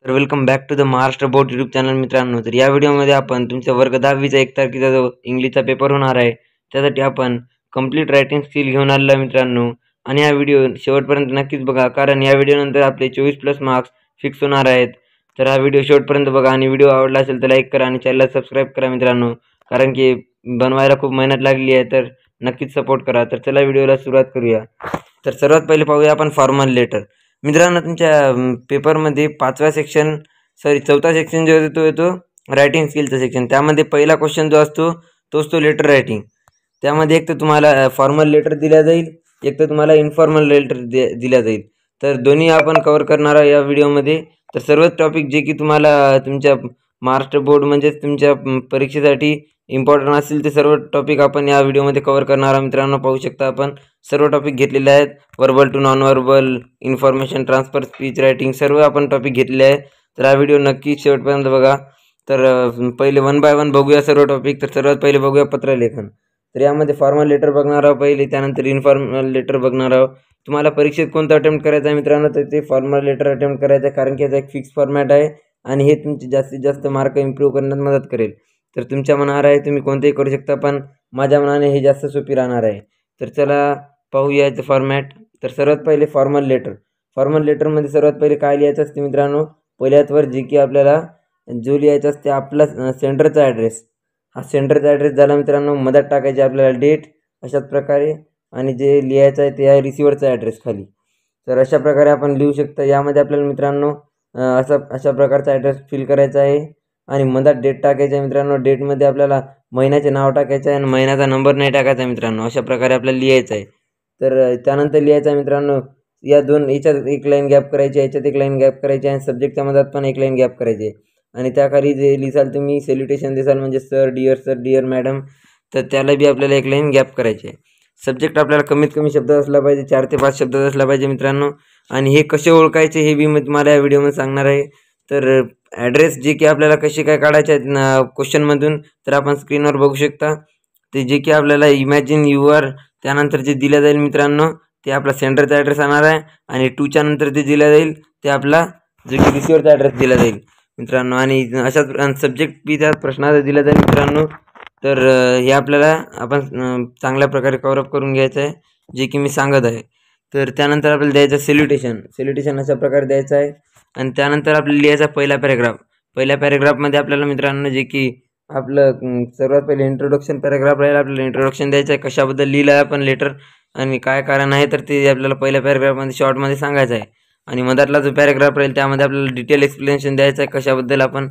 तर welcome back to the Maharashtra board YouTube channel मित्रांनो. तर या व्हिडिओमध्ये आपण तुमच्या वर्ग 10वीचा 1 तारखेचा जो इंग्लिशचा पेपर होणार आहे त्यासाठी आपण कंप्लीट रायटिंग स्किल घेऊन आलेलो आहे मित्रांनो. आणि हा व्हिडिओ शेवटपर्यंत नक्कीच बघा, कारण या व्हिडिओनंतर आपले 24+ मार्क्स फिक्स होणार आहेत. तर हा व्हिडिओ शेवटपर्यंत बघा आणि व्हिडिओ आवडला असेल तर लाईक करा आणि चॅनलला सबस्क्राईब करा मित्रांनो, कारण की बनवायला खूप मेहनत लागली आहे. तर नक्कीच सपोर्ट करा. तर चला व्हिडिओला सुरुवात करूया. तर सर्वात पहिले पाहूया आपण फॉर्मल लेटर. मित्रांनो, तुमच्या पेपरमध्ये 5व्या सेक्शन चौथा सेक्शन जो येतो तो येतो रायटिंग स्किलचा सेक्शन. त्यामध्ये पहिला क्वेश्चन जो असतो तोच तो लेटर रायटिंग. त्यामध्ये एक तर तुम्हाला फॉर्मल लेटर दिला जाईल, एक तर तुम्हाला इन्फॉर्मल लेटर दिला जाईल. तर दोन्ही आपण कव्हर करणार आहे या व्हिडिओमध्ये. तर सर्वच टॉपिक जे की तुम्हाला तुमच्या महाराष्ट्र बोर्ड म्हणजेच तुमच्या परीक्षेसाठी इम्पॉर्टंट असतील ते सर्व टॉपिक आपण या व्हिडिओमध्ये कव्हर करणार आहोत मित्रांनो. पाहू शकता आपण सर्व टॉपिक घेतलेले आहेत. Verbal to non verbal, information transfer, speech writing सर्व आपण टॉपिक घेतले आहे. तर हा व्हिडिओ नक्की शेवटपर्यंत बघा. तर पहिले 1 बाय 1 बघूया सर्व टॉपिक. तर सर्वात पहिले बघूया पत्रलेखन. तर यामध्ये फॉर्मल लेटर बघणार आहोत पहिले, त्यानंतर इन्फॉर्मल लेटर बघणार आहोत. तुम्हाला परीक्षेत कोणतं अटेम्प्ट करायचं आहे मित्रांनो, तर ते फॉर्मल लेटर अटेम्प्ट करायचं आहे, कारण की याचा एक फिक्स फॉर्मॅट आहे आणि हे तुमचे जास्तीत जास्त मार्क इम्प्रूव्ह करण्यात मदत करेल. तर तुमच्या मनावर आहे, तुम्ही कोणतेही करू शकता, पण माझ्या मनाने हे जास्त सोपी राहणार आहे. तर चला पाहूया याचं फॉर्मॅट. तर सर्वात पहिले फॉर्मल लेटर. फॉर्मल लेटरमध्ये सर्वात पहिले काय लिहायचं असते मित्रांनो, पहिल्यावर जे की आपल्याला जो लिहायचं असते आपला सेंटरचा ॲड्रेस. हा सेंटरचा ॲड्रेस झाला मित्रांनो. मधात टाकायचे आपल्याला डेट अशाच प्रकारे, आणि जे लिहायचं आहे ते आहे रिसिव्हरचा ॲड्रेस खाली. तर अशा प्रकारे आपण लिहू शकता. यामध्ये आपल्याला मित्रांनो अशा प्रकारचा ॲड्रेस फिल करायचा आहे आणि मधात डेट टाकायचं आहे मित्रांनो. डेटमध्ये आपल्याला महिन्याचे नाव टाकायचं आहे आणि महिन्याचा नंबर नाही टाकायचा आहे मित्रांनो. अशा प्रकारे आपल्याला लिहायचं आहे. तर त्यानंतर लिहायचं आहे मित्रांनो, याच्यात एक लाईन गॅप करायची, याच्यात एक लाईन गॅप करायची आणि सब्जेक्टच्या मधात पण एक लाईन गॅप करायची आहे. आणि त्याखाली जे लिहिसाल तुम्ही सॅल्युटेशन दिसाल, म्हणजे सर, डिअर मॅडम, तर त्याला बी आपल्याला एक लाईन गॅप करायची आहे. सब्जेक्ट आपल्याला कमीत कमी शब्द असला पाहिजे, 4 ते 5 शब्द असला पाहिजे मित्रांनो. आणि हे कसे ओळखायचे हे बी मी तुम्हाला या व्हिडिओमध्ये सांगणार आहे. तर ॲड्रेस जे की आपल्याला कसे काय काढायचे आहेत क्वेश्चनमधून, तर आपण स्क्रीनवर बघू शकता. ते जे की आपल्याला इमॅजिन युअर, त्यानंतर जे दिलं जाईल मित्रांनो ते आपला सेंटरचा ॲड्रेस येणार आहे. आणि 2च्या नंतर जे दिलं जाईल ते आपला जे की रिसिव्हरचा ॲड्रेस दिला जाईल मित्रांनो. आणि अशाच सब्जेक्ट बी त्या प्रश्नात दिला जाईल मित्रांनो. तर हे आपल्याला आपण चांगल्या प्रकारे कव्हरअप करून घ्यायचं आहे, जे की मी सांगत आहे. तर त्यानंतर आपल्याला द्यायचं सॅल्युटेशन अशा प्रकारे द्यायचं आहे. आणि त्यानंतर आपल्याला लिहायचा पहिला पॅरेग्राफ. पहिल्या पॅरेग्राफमध्ये आपल्याला मित्रांनो जे की आपलं सर्वात पहिले इंट्रोडक्शन पॅरेग्राफ राहील. आपल्याला इंट्रोडक्शन द्यायचं आहे, कशाबद्दल लिहिलं आहे आपण लेटर आणि काय कारण आहे, तर ते आपल्याला पहिल्या पॅरेग्राफमध्ये शॉर्टमध्ये सांगायचं आहे. आणि मधातला जो पॅरेग्राफ राहील त्यामध्ये आपल्याला डिटेल एक्सप्लेनेशन द्यायचं आहे, कशाबद्दल आपण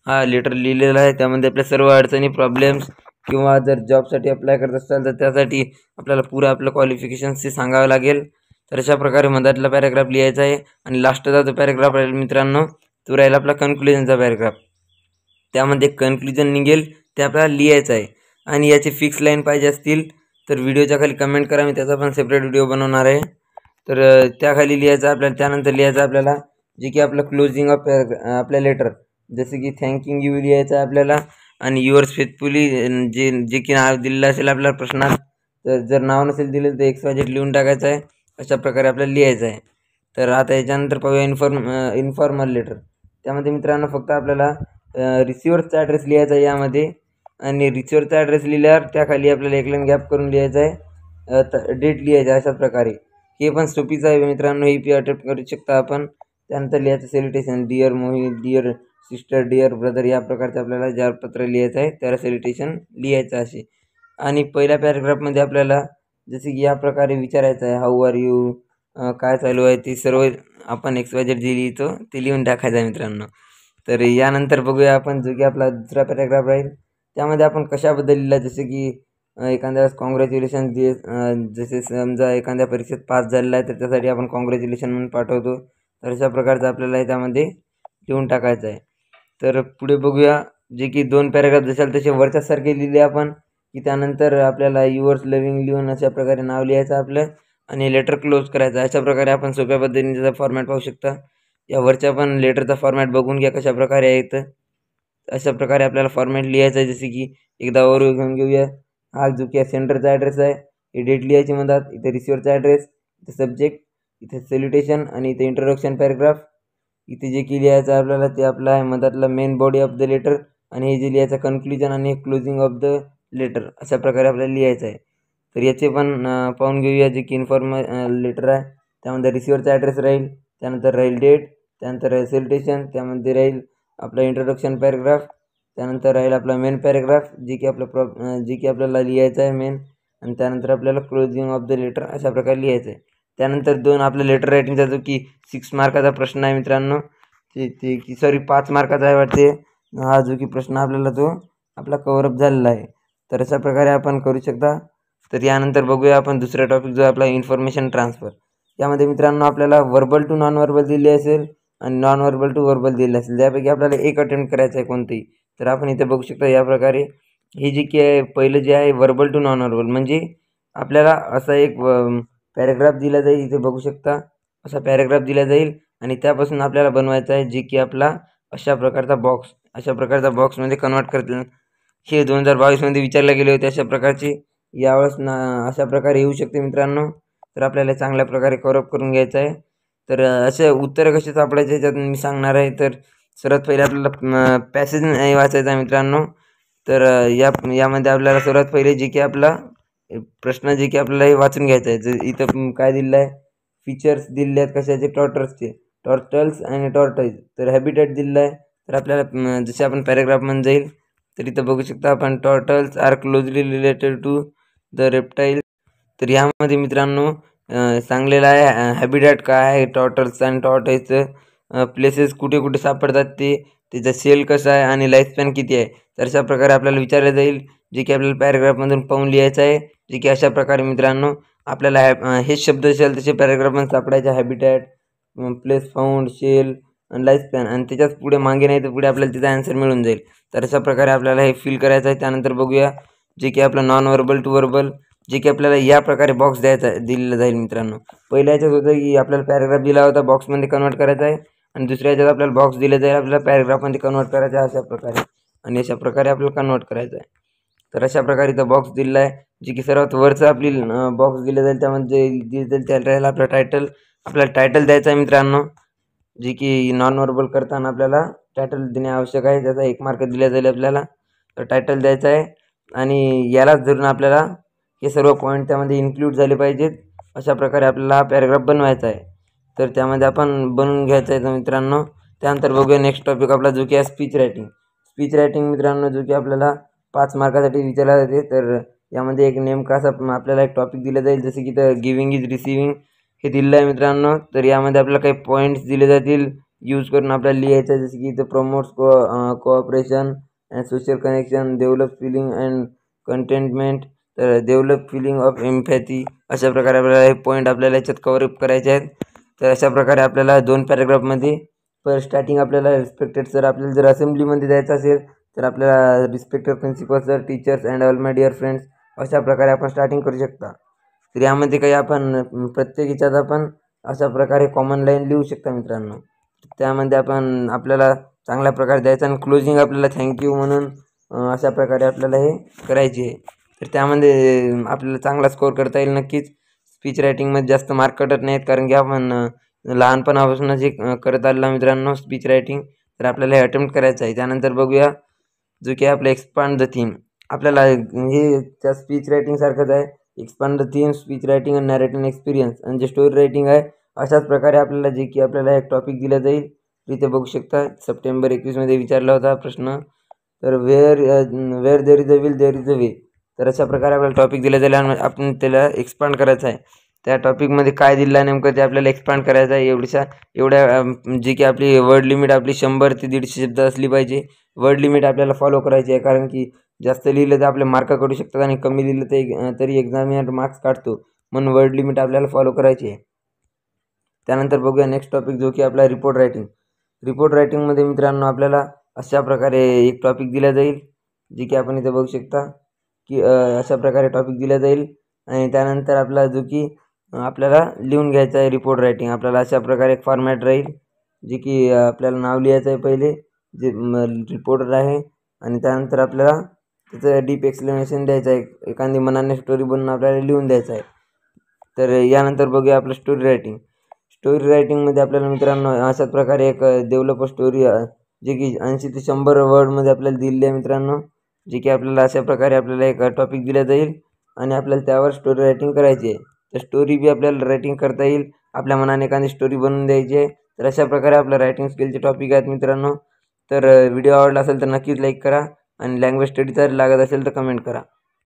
हा लेटर लिहिलेला आहे. त्यामध्ये आपल्या सर्व अडचणी, प्रॉब्लेम्स, किंवा जर जॉबसाठी अप्लाय करत असाल तर त्यासाठी आपल्याला पुरं आपलं क्वालिफिकेशन्स ते सांगावं लागेल. तर अशा प्रकारे मधातला पॅरेग्राफ लिहायचा आहे. आणि लास्टचा जो पॅरेग्राफ राहील मित्रांनो तो राहील आपला कन्क्लुजनचा पॅरेग्राफ. त्यामध्ये कन्क्लुजन निघेल ते आपल्याला लिहायचं आहे. आणि याचे फिक्स लाईन पाहिजे असतील तर व्हिडिओच्या खाली कमेंट करा, मी त्याचा पण सेपरेट व्हिडिओ बनवणार आहे. तर त्याखाली लिहायचं आपल्याला. त्यानंतर लिहायचं आपल्याला जे की आपलं क्लोजिंग ऑफ आपल्या लेटर, जसे की थँकिंग यू लिहायचं आहे आपल्याला. आणि युअर्स फेथफुली जे की नाव दिलेलं असेल आपल्या प्रश्नात, तर जर नाव नसेल दिलेलं तर XYZ लिहून टाकायचं आहे. अशा प्रकारे आपल्याला लिहायचं आहे. तर आता याच्यानंतर पाहूया इन्फॉर्मल लेटर. त्यामध्ये मित्रांनो फक्त आपल्याला रिसिव्हरचा ॲड्रेस लिहायचा आहे यामध्ये. आणि रिसिव्हरचा ॲड्रेस लिहिल्यावर त्याखाली आपल्याला एक लाईन गॅप करून लिहायचं आहे, डेट लिहायचं आहे. अशाच प्रकारे हे पण सोपीचं आहे मित्रांनो, ही पी अटेम्प्ट करू शकता आपण. त्यानंतर लिहायचं salutation, dear Mohit, dear sister, dear brother, या प्रकारचं आपल्याला ज्या पत्र लिहायचं आहे त्याला सॅल्युटेशन लिहायचं असे. आणि पहिल्या पॅरेग्राफमध्ये आपल्याला जसे की या प्रकारे विचारायचं आहे, हाऊ आर यू, काय चालू आहे, ते सर्व आपण XYZ जे लिहितो ते लिहून टाकायचं आहे मित्रांनो. तर यानंतर बघूया आपण जो की आपला दुसरा पॅरेग्राफ राहील त्यामध्ये आपण कशाबद्दल लिहिला, जसे की एखाद्या वेळेस कॉंग्रॅच्युलेशन जसे समजा एखाद्या परीक्षेत पास झालेला आहे तर त्यासाठी आपण कॉंग्रॅच्युलेशन म्हणून पाठवतो. तर अशा प्रकारचं आपल्याला त्यामध्ये लिहून टाकायचं आहे. तर पुढे बघूया जे की 2 पॅरेग्राफ जसे तसे वरच्यासारखे लिहिले आपण, की त्यानंतर आपल्याला युअर्स लव्हिंग लिहून अशा प्रकारे नाव लिहायचं आपलं आणि लेटर क्लोज करायचं. अशा प्रकारे आपण सोप्या पद्धतीने त्याचा फॉर्मॅट पाहू शकता. या वरच्या पण लेटरचा फॉर्मॅट बघून घ्या कशा प्रकारे आहे. तर अशा प्रकारे आपल्याला फॉर्मॅट लिहायचं आहे. जसे की एकदा ओव्हरव्ह्यू घेऊन घेऊया. हा जो की सेंटरचा ॲड्रेस आहे, हे डेट लिहायची म्हणतात, इथे रिसिव्हरचा ॲड्रेस, इथे सब्जेक्ट, इथे सॅल्युटेशन आणि इथे इंट्रोडक्शन पॅरेग्राफ. इथे जे की लिहायचं आहे आपल्याला ते आपलं आहे मधातला main body of the letter, आणि हे जे लिहायचं कन्क्ल्युजन आणि क्लोजिंग ऑफ द लेटर, अशा प्रकारे आपल्याला लिहायचं आहे. तर याचे पण पाहून घेऊया. जे की लेटर आहे त्यामध्ये रिसिव्हरचा ॲड्रेस राहील, त्यानंतर राहील डेट, त्यानंतर राहील सेल्युटेशन, त्यामध्ये राहील आपला इंट्रोडक्शन पॅराग्राफ, त्यानंतर राहील आपला मेन पॅराग्राफ जे की जे की आपल्याला लिहायचं आहे मेन, आणि त्यानंतर आपल्याला क्लोजिंग ऑफ द लेटर अशा प्रकारे लिहायचं आहे. त्यानंतर दोन आपल्या लेटर रायटिंगचा जो की 6 मार्काचा प्रश्न आहे मित्रांनो, ते की सॉरी 5 मार्काचा आहे वाटते, हा जो की प्रश्न आपल्याला तो आपला कव्हरअप झालेला आहे. तर अशा प्रकारे आपण करू शकता. तर यानंतर बघूया आपण दुसरा टॉपिक जो आपला इन्फॉर्मेशन ट्रान्सफर. यामध्ये मित्रांनो आपल्याला वर्बल टू नॉन वर्बल दिले असेल आणि नॉन वर्बल टू वर्बल दिले असेल, त्यापैकी आपल्याला एक अटेम्प्ट करायचं आहे कोणतेही. तर आपण इथे बघू शकता या प्रकारे हे जे की आहे पहिलं जे आहे वर्बल टू नॉन वर्बल, म्हणजे आपल्याला असा एक पॅराग्राफ दिला जाईल, इथे बघू शकता असा पॅराग्राफ दिला जाईल आणि त्यापासून आपल्याला बनवायचा आहे जे की आपला अशा प्रकारचा बॉक्समध्ये कन्वर्ट करतील. हे 2022मध्ये विचारले गेले होते अशा प्रकारचे. यावेळेस अशा प्रकारे येऊ शकते मित्रांनो. तर आपल्याला चांगल्या प्रकारे कव्हरअप करून घ्यायचं आहे. तर असे उत्तर कसे सापडायचे याच्यात मी सांगणार आहे. तर सर्वात पहिले आपल्याला पॅसेज नाही वाचायचा आहे मित्रांनो. तर यामध्ये आपल्याला सर्वात पहिले जे की आपला प्रश्न जे की आपल्याला हे वाचून घ्यायचा आहे. इथं काय दिलं आहे, फीचर्स दिले आहेत कशाचे, टॉर्टल्स आणि टॉर्टॉइज. तर हॅबिटॅट दिलं आहे. तर आपल्याला जसे आपण पॅराग्राफमध्ये जाईल तर इथं बघू शकता आपण turtles are closely related to the reptile. तर यामध्ये मित्रांनो सांगलेलं आहे हॅबिटॅट काय आहे टॉर्टल्स आणि टॉर्टॉइजचं, प्लेसेस कुठे कुठे सापडतात ते, त्याचा सेल कसा आहे आणि लाईफ स्पॅन किती आहे. तर अशा प्रकारे आपल्याला विचारलं जाईल जे की आपल्याला पॅराग्राफमधून पाहून लिहायचं आहे. जे की अशा प्रकारे मित्रांनो आपल्याला हेच शब्द असेल तसे पॅराग्राफमध्ये सापडायचे, हॅबिटॅट, प्लेस फाउंड, सेल आणि लाईफ स्पॅन, आणि त्याच्याच पुढे मागे नाही तर पुढे आपल्याला त्याचा आन्सर मिळून जाईल. तर अशा प्रकारे आपल्याला हे फिल करायचं आहे. त्यानंतर बघूया जे की आपलं नॉन वर्बल टू वर्बल, जे की आपल्याला या प्रकारे बॉक्स दिलेला जाईल मित्रांनो. पहिल्या ह्याच्यात होतं की आपल्याला पॅराग्राफ दिला होता, बॉक्समध्ये कन्वर्ट करायचा आहे, आणि दुसऱ्या ह्याच्यात आपल्याला बॉक्स दिला जाईल, आपल्याला पॅराग्राफमध्ये कन्वर्ट करायचं आहे अशा प्रकारे, आणि अशा प्रकारे आपल्याला कन्वर्ट करायचं आहे. तर अशा प्रकारे इथं बॉक्स दिलेला आहे. जे की सर्वात वरचं आपली बॉक्स दिलं जाईल त्यामध्ये दिलं जाईल त्याला राहील आपलं टायटल. आपल्याला टायटल द्यायचं आहे मित्रांनो. जे की नॉन वर्बल करताना आपल्याला टायटल देणे आवश्यक आहे, त्याचा 1 मार्क दिला जाईल आपल्याला. तर टायटल द्यायचं आहे आणि यालाच धरून आपल्याला हे सर्व पॉईंट त्यामध्ये इन्क्लूड झाले पाहिजेत. अशा प्रकारे आपल्याला हा पॅराग्राफ बनवायचा आहे. तर त्यामध्ये आपण बनवून घ्यायचं आहे मित्रांनो. त्यानंतर बघूया नेक्स्ट टॉपिक आपला जो की आहे स्पीच रायटिंग मित्रांनो, जो की आपल्याला 5 मार्कासाठी विचारला जाते. तर यामध्ये एक नेमका असा आपल्याला एक टॉपिक दिला जाईल, जसे की तर गिविंग इज रिसिविंग हे दिलं आहे मित्रांनो. तर यामध्ये आपल्याला काही पॉईंट्स दिले जातील, यूज करून आपल्याला लिहायचं आहे. जसे की इथं promotes cooperation and social connection, develop feeling and contentment, तर डेव्हलप फिलिंग ऑफ एम्पॅथी. अशा प्रकारे आपल्याला हे पॉईंट आपल्याला याच्यात कव्हरअप करायचे आहेत. तर अशा प्रकारे आपल्याला 2 पॅराग्राफमध्ये पर स्टार्टिंग आपल्याला रिस्पेक्टेड सर, आपल्याला जर असेंब्लीमध्ये द्यायचं असेल तर आपल्याला respected principal sir, teachers and all my dear friends, अशा प्रकारे आपण स्टार्टिंग करू शकता. तर यामध्ये काही आपण प्रत्येक ह्याच्यात आपण अशा प्रकारे कॉमन लाईन लिहू शकता मित्रांनो. त्यामध्ये आपल्याला चांगल्या प्रकारे द्यायचं, आणि क्लोजिंग आपल्याला थँक्यू म्हणून अशा प्रकारे आपल्याला हे करायचे आहे. तर त्यामध्ये आपल्याला चांगला स्कोअर करता येईल नक्कीच. स्पीच रायटिंगमध्ये जास्त मार्क कटत नाहीत, कारण की आपण लहानपणापासूनच हे करत आलेला मित्रांनो स्पीच रायटिंग. तर आपल्याला हे अटेम्प्ट करायचं आहे. त्यानंतर बघूया जो की आपलं एक्सपांड द थीम. आपल्याला हे त्या स्पीच रायटिंगसारखंच आहे, expand the theme, speech writing आणि नॅरेटिंग एक्सपिरियन्स, आणि जे स्टोरी रायटिंग आहे अशाच प्रकारे आपल्याला जे की आपल्याला एक टॉपिक दिला जाईल. इथे बघू शकता सप्टेंबर 21मध्ये विचारला होता प्रश्न. तर where there is a will there is a way. तर अशा प्रकारे आपल्याला टॉपिक दिला जाईल आणि आपण त्याला एक्सपांड करायचं आहे. त्या टॉपिकमध्ये काय दिलं आहे नेमकं ते आपल्याला एक्सपांड करायचं आहे. एवढ्या जी की आपली वर्ड लिमिट आपली 100 ते 150 शब्द असली पाहिजे. वर्ड लिमिट आपल्याला फॉलो करायची आहे, कारण की जास्त लिहिलं तर आपले मार्क कटू शकतात, आणि कमी लिहिलं तरी एक्झामिनर मार्क्स काढतो. म्हणून वर्ड लिमिट आपल्याला फॉलो करायची आहे. त्यानंतर बघूया नेक्स्ट टॉपिक जो की आपला रिपोर्ट रायटिंगमध्ये मित्रांनो आपल्याला अशा प्रकारे एक टॉपिक दिला जाईल, जे की आपण इथे बघू शकता की अशा प्रकारे टॉपिक दिला जाईल. आणि त्यानंतर आपला जो की आपल्याला लिहून घ्यायचं आहे रिपोर्ट रायटिंग. आपल्याला अशा प्रकारे एक फॉर्मॅट राहील, जे की आपल्याला नाव लिहायचं आहे पहिले, जे रिपोर्टर आहे, आणि त्यानंतर आपल्याला त्याचं डीप एक्सप्लेनेशन द्यायचं आहे. एखादी मनाने स्टोरी बनवून आपल्याला लिहून द्यायचं आहे. तर यानंतर बघूया आपलं स्टोरी स्टोरी रायटिंगमध्ये आपल्याला मित्रांनो अशाच प्रकारे एक डेव्हलपर स्टोरी जे की 80 ते 100 वर्डमध्ये आपल्याला दिलेली आहे मित्रांनो, जे की आपल्याला अशा प्रकारे आपल्याला एक टॉपिक दिला जाईल आणि आपल्याला त्यावर स्टोरी रायटिंग करायची आहे. तर स्टोरी बी आपल्याला रायटिंग करता येईल, आपल्या मनाने एखादी स्टोरी बनवून द्यायची आहे. तर अशा प्रकारे आपल्या रायटिंग स्किलचे टॉपिक आहेत मित्रांनो. तर व्हिडिओ आवडला असेल तर नक्कीच लाईक करा आणि लँग्वेज स्टडी जर लागत असेल तर कमेंट करा.